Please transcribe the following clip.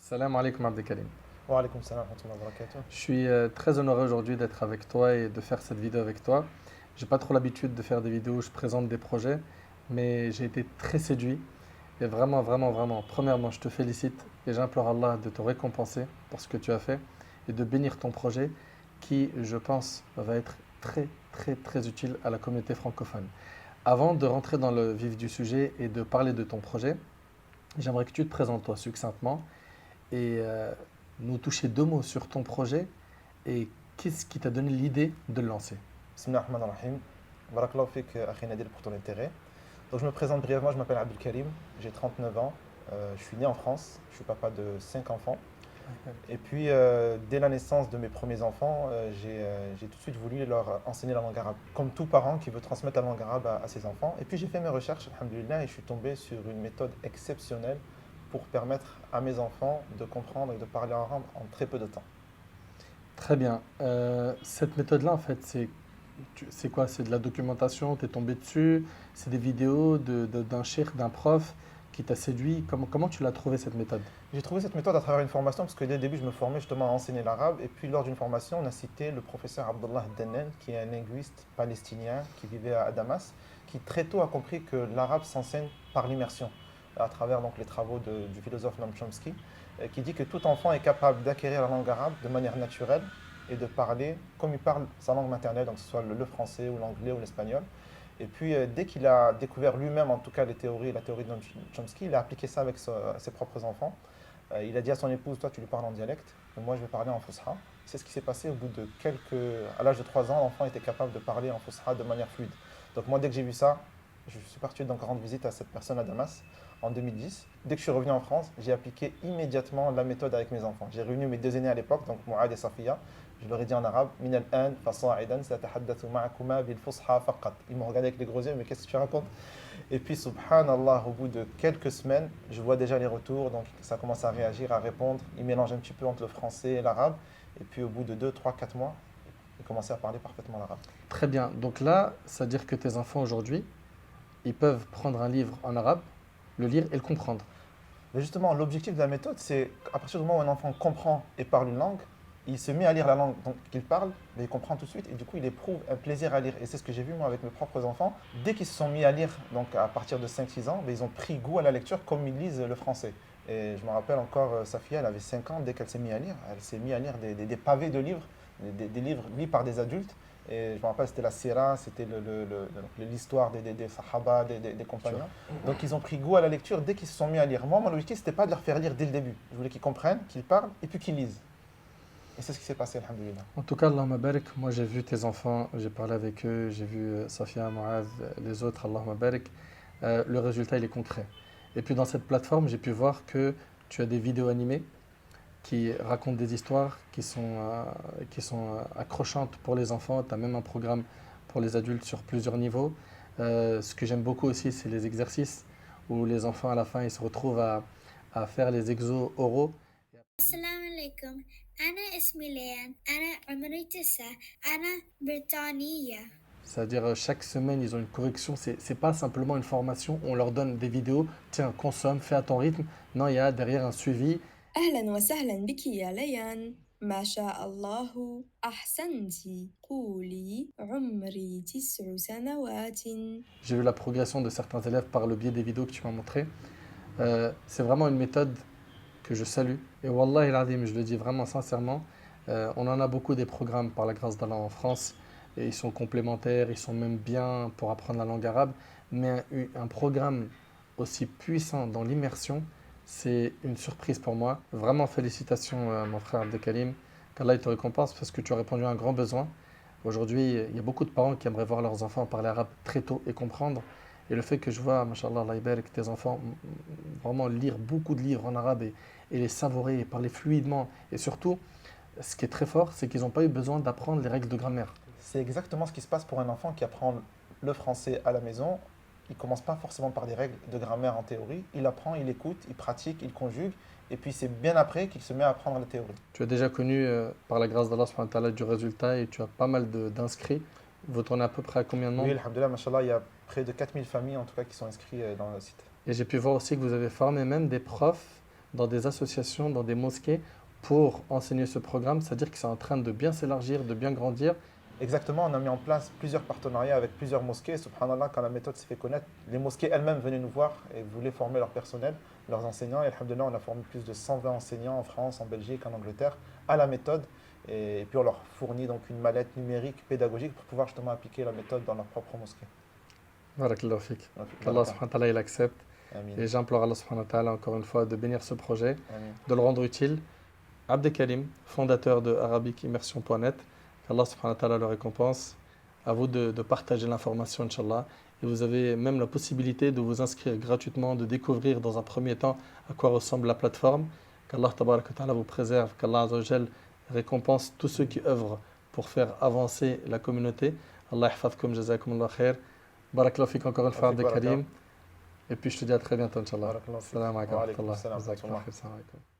Salam alaikum Abdelkarim. Wa alaykoum salam wa rahmatullahi wa barakatuh. Je suis très honoré aujourd'hui d'être avec toi et de faire cette vidéo avec toi. J'ai pas trop l'habitude de faire des vidéos où je présente des projets, mais j'ai été très séduit. Et vraiment, vraiment, vraiment, premièrement, je te félicite et j'implore Allah de te récompenser pour ce que tu as fait et de bénir ton projet qui, je pense, va être très, très, très utile à la communauté francophone. Avant de rentrer dans le vif du sujet et de parler de ton projet, j'aimerais que tu te présentes toi succinctement et nous toucher deux mots sur ton projet et qu'est-ce qui t'a donné l'idée de le lancer. Bismillah ar-Rahman ar-Rahim. Barakallahu fik, akhi Nadir, pour ton intérêt. Donc, je me présente brièvement, je m'appelle Abdel Karim, j'ai 39 ans, je suis né en France, je suis papa de 5 enfants. Et puis, dès la naissance de mes premiers enfants, j'ai tout de suite voulu leur enseigner la langue arabe, comme tout parent qui veut transmettre la langue arabe à ses enfants. Et puis, j'ai fait mes recherches, alhamdoulilah, et je suis tombé sur une méthode exceptionnelle pour permettre à mes enfants de comprendre et de parler arabe en très peu de temps. Très bien. Cette méthode-là, en fait, c'est quoi? C'est de la documentation, t'es tombé dessus, c'est des vidéos d'un cheikh, d'un prof qui t'a séduit. Comment tu l'as trouvé cette méthode? J'ai trouvé cette méthode à travers une formation parce que dès le début, je me formais justement à enseigner l'arabe. Et puis, lors d'une formation, on a cité le professeur Abdullah Dannel, qui est un linguiste palestinien qui vivait à Damas, qui très tôt a compris que l'arabe s'enseigne par l'immersion, à travers donc, les travaux du philosophe Noam Chomsky, qui dit que tout enfant est capable d'acquérir la langue arabe de manière naturelle et de parler comme il parle sa langue maternelle, donc que ce soit le français ou l'anglais ou l'espagnol. Et puis, dès qu'il a découvert lui-même, en tout cas, la théorie de Noam Chomsky, il a appliqué ça avec ses propres enfants. Il a dit à son épouse, toi tu lui parles en dialecte, et moi je vais parler en fusha. C'est ce qui s'est passé au bout de à l'âge de 3 ans, l'enfant était capable de parler en fusha de manière fluide. Donc moi dès que j'ai vu ça, je suis parti donc rendre visite à cette personne à Damas en 2010. Dès que je suis revenu en France, j'ai appliqué immédiatement la méthode avec mes enfants. J'ai réuni mes deux aînés à l'époque, donc Mouad et Safiya. Je leur ai dit en arabe, Min al-an fasa'idan satahaddathu ma'akuma bil fusha faqat. Ils m'ont regardé avec les gros yeux, mais qu'est-ce que tu racontes? Et puis, subhanallah, au bout de quelques semaines, je vois déjà les retours, donc ça commence à réagir, à répondre. Ils mélangent un petit peu entre le français et l'arabe. Et puis, au bout de 2, 3, 4 mois, ils commençaient à parler parfaitement l'arabe. Très bien. Donc là, ça veut dire que tes enfants aujourd'hui, ils peuvent prendre un livre en arabe, le lire et le comprendre. Mais justement, l'objectif de la méthode, c'est qu'à partir du moment où un enfant comprend et parle une langue, il se met à lire la langue qu'il parle, mais il comprend tout de suite et du coup il éprouve un plaisir à lire. Et c'est ce que j'ai vu moi avec mes propres enfants. Dès qu'ils se sont mis à lire, donc à partir de 5-6 ans, ils ont pris goût à la lecture comme ils lisent le français. Et je me rappelle encore, sa fille, elle avait 5 ans, dès qu'elle s'est mise à lire, elle s'est mise à lire des pavés de livres, des livres lus par des adultes. Et je me rappelle, c'était la Sira, c'était l'histoire des Sahaba, des compagnons. Donc ils ont pris goût à la lecture dès qu'ils se sont mis à lire. Moi, mon objectif, c'était pas de leur faire lire dès le début. Je voulais qu'ils comprennent, qu'ils parlent et puis qu'ils lisent. Et c'est ce qui s'est passé, alhamdoulilah. En tout cas, Allahumma barik, moi j'ai vu tes enfants, j'ai parlé avec eux, j'ai vu Safia, Mouaz, les autres, Allahumma barik. Le résultat, il est concret. Et puis dans cette plateforme, j'ai pu voir que tu as des vidéos animées qui racontent des histoires qui sont accrochantes pour les enfants. Tu as même un programme pour les adultes sur plusieurs niveaux. Ce que j'aime beaucoup aussi, c'est les exercices où les enfants, à la fin, ils se retrouvent à faire les exos oraux. السلام عليكم. أنا اسمي ليان. أنا عمري 9. أنا بريطانية. C'est-à-dire, chaque semaine, ils ont une correction. C'est pas simplement une formation, on leur donne des vidéos, tiens, consomme, fais à ton rythme. Non, il y a derrière un suivi. أهلا وسهلا بك يا ليان ما شاء الله أحسنت قولي عمري 9 سنوات. J'ai vu la progression de certains élèves par le biais des vidéos que tu m'as montrées. C'est vraiment une méthode que je salue. Et Wallahi al-Azim, je le dis vraiment sincèrement, on en a beaucoup des programmes par la grâce d'Allah en France. Et ils sont complémentaires, ils sont même bien pour apprendre la langue arabe. Mais un programme aussi puissant dans l'immersion, c'est une surprise pour moi. Vraiment félicitations, mon frère Abdelkarim. Qu'Allah il te récompense parce que tu as répondu à un grand besoin. Aujourd'hui, il y a beaucoup de parents qui aimeraient voir leurs enfants parler arabe très tôt et comprendre. Et le fait que je vois, mashallah, Allah que tes enfants vraiment lire beaucoup de livres en arabe et les savourer et parler fluidement. Et surtout, ce qui est très fort, c'est qu'ils n'ont pas eu besoin d'apprendre les règles de grammaire. C'est exactement ce qui se passe pour un enfant qui apprend le français à la maison. Il ne commence pas forcément par des règles de grammaire en théorie. Il apprend, il écoute, il pratique, il conjugue. Et puis c'est bien après qu'il se met à apprendre la théorie. Tu as déjà connu, par la grâce d'Allah, subhanahu wa ta'ala, du résultat et tu as pas mal d'inscrits. Vous tournez à peu près à combien de Oui, membres? alhamdoulilah, mashallah, il y a près de 4000 familles en tout cas qui sont inscrites dans le site. Et j'ai pu voir aussi que vous avez formé même des profs dans des associations, dans des mosquées pour enseigner ce programme, c'est-à-dire que c'est en train de bien s'élargir, de bien grandir. Exactement, on a mis en place plusieurs partenariats avec plusieurs mosquées. Subhanallah, quand la méthode s'est fait connaître, les mosquées elles-mêmes venaient nous voir et voulaient former leur personnel, leurs enseignants. Et alhamdoulilah, on a formé plus de 120 enseignants en France, en Belgique, en Angleterre, à la méthode. Et puis on leur fournit donc une mallette numérique pédagogique pour pouvoir justement appliquer la méthode dans leur propre mosquée. Barakallahu fik. Qu'Allah subhanahu wa ta'ala il accepte. Amin. Et j'implore Allah subhanahu wa ta'ala encore une fois de bénir ce projet, Amin. de le rendre utile. Abdelkarim, fondateur de arabicimmersion.net, qu'Allah subhanahu wa ta'ala le récompense. À vous de partager l'information, Inch'Allah. Et vous avez même la possibilité de vous inscrire gratuitement, de découvrir dans un premier temps à quoi ressemble la plateforme. Qu'Allah tabarak wa ta'ala vous préserve, qu'Allah azza wa jal récompense tous ceux qui œuvrent pour faire avancer la communauté. Allah yahfadkum, jazakumullah khair. Barakallahu fik encore une fois, Abdelkarim. Et puis je te dis à très bientôt, Inch'Allah. Barakallahu fik. Salam alaikum. Wa alaikum wa rahmatullah. salam wa Jazakumullah rahmatullah. khair. Salam alaikum.